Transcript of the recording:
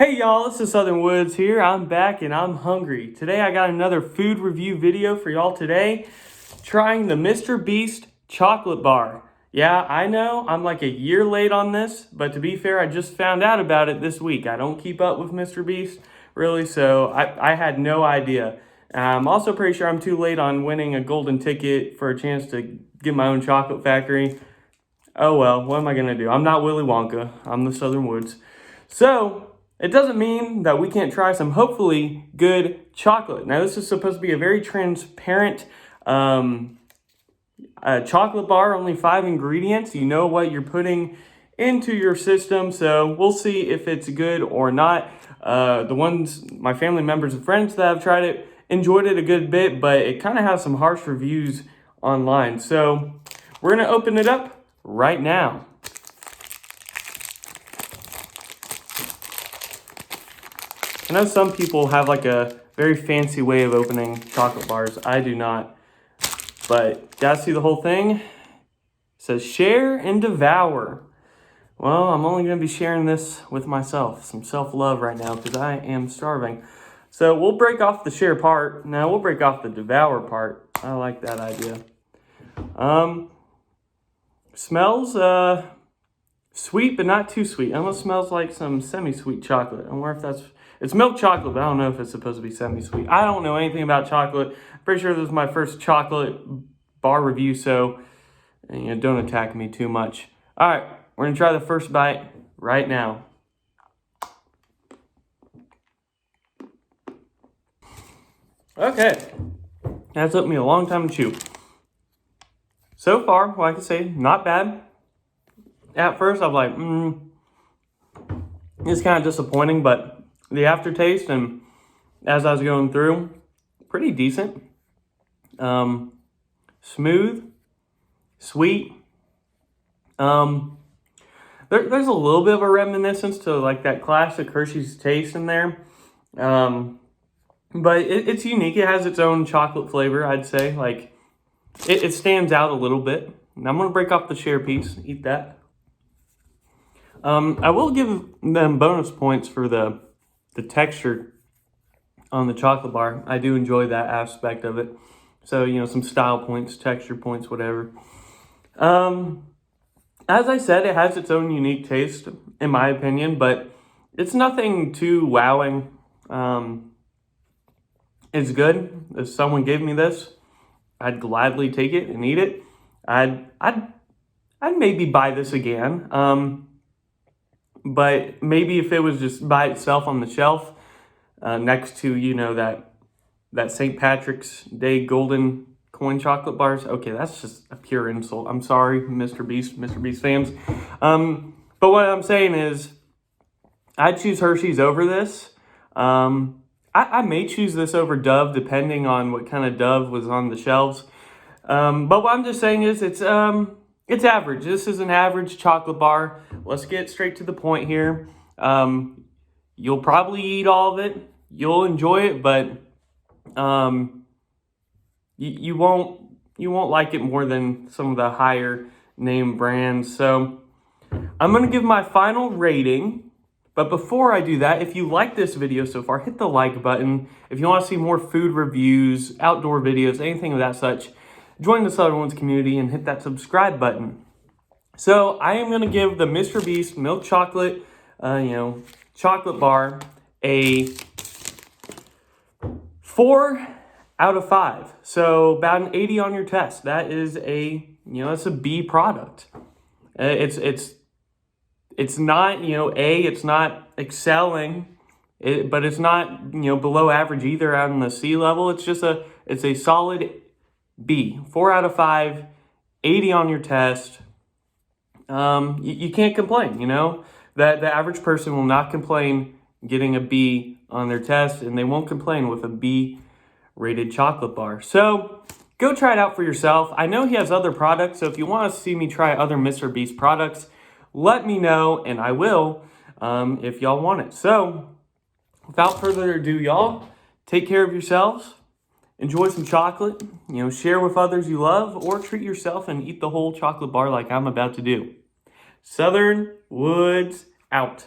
Hey y'all, this is Southern Woods here. I'm back and I'm hungry. Today I got another food review video for y'all today. Trying the Mr. Beast chocolate bar. Yeah, I know I'm like a year late on this, but to be fair, I just found out about it this week. I don't keep up with Mr. Beast, really, so I had no idea. I'm also pretty sure I'm too late on winning a golden ticket for a chance to get my own chocolate factory. Oh well, what am I gonna do? I'm not Willy Wonka. I'm the Southern Woods. So, it doesn't mean that we can't try some hopefully good chocolate. Now, this is supposed to be a very transparent chocolate bar, only 5 ingredients. You know what you're putting into your system, so we'll see if it's good or not. The ones, my family members and friends that have tried it, enjoyed it a good bit, but it kind of has some harsh reviews online. So we're gonna open it up right now. I know some people have like a very fancy way of opening chocolate bars. I do not. But gotta see the whole thing. It says share and devour. Well, I'm only gonna be sharing this with myself. Some self-love right now because I am starving. So we'll break off the share part. Now we'll break off the devour part. I like that idea. Smells sweet, but not too sweet. It almost smells like some semi-sweet chocolate. I wonder if that's... It's milk chocolate, but I don't know if it's supposed to be semi-sweet. I don't know anything about chocolate. Pretty sure this is my first chocolate bar review, so don't attack me too much. All right, we're gonna try the first bite right now. Okay, that took me a long time to chew. So far, like I say, not bad. At first, I'm like, it's kind of disappointing, but the aftertaste and as I was going through, pretty decent. Smooth, sweet. There's a little bit of a reminiscence to like that classic Hershey's taste in there. But it's unique. It has its own chocolate flavor, I'd say. Like, it stands out a little bit. Now I'm gonna break off the share piece, eat that. I will give them bonus points for the texture on the chocolate bar. I do enjoy that aspect of it. So, some style points, texture points, whatever. As I said, it has its own unique taste, in my opinion, but it's nothing too wowing. It's good. If someone gave me this, I'd gladly take it and eat it. I'd maybe buy this again. But maybe if it was just by itself on the shelf, next to, that St. Patrick's Day golden coin chocolate bars. Okay, that's just a pure insult. I'm sorry, Mr. Beast fans. But what I'm saying is, I'd choose Hershey's over this. I may choose this over Dove, depending on what kind of Dove was on the shelves. But what I'm just saying is, it's average. This is an average chocolate bar. Let's get straight to the point here. You'll probably eat all of it. You'll enjoy it, but you won't like it more than some of the higher name brands. So I'm gonna give my final rating. But before I do that, if you like this video so far, hit the like button. If you want to see more food reviews, outdoor videos, anything of that such, join the Southern Woods community and hit that subscribe button. So I am going to give the Mr. Beast milk chocolate, chocolate bar a 4 out of 5. So about an 80 on your test. That is it's a B product. It's not, it's not excelling, but it's not, below average either out in the C level. It's just it's a solid B, 4 out of 5, 80 on your test. You can't complain, that the average person will not complain getting a B on their test, and they won't complain with a B rated chocolate bar. So go try it out for yourself. I know he has other products, so if you want to see me try other Mr. Beast products, let me know, and I will, if y'all want it. So without further ado, y'all, take care of yourselves. Enjoy some chocolate, share with others you love, or treat yourself and eat the whole chocolate bar like I'm about to do. Southern Woods out.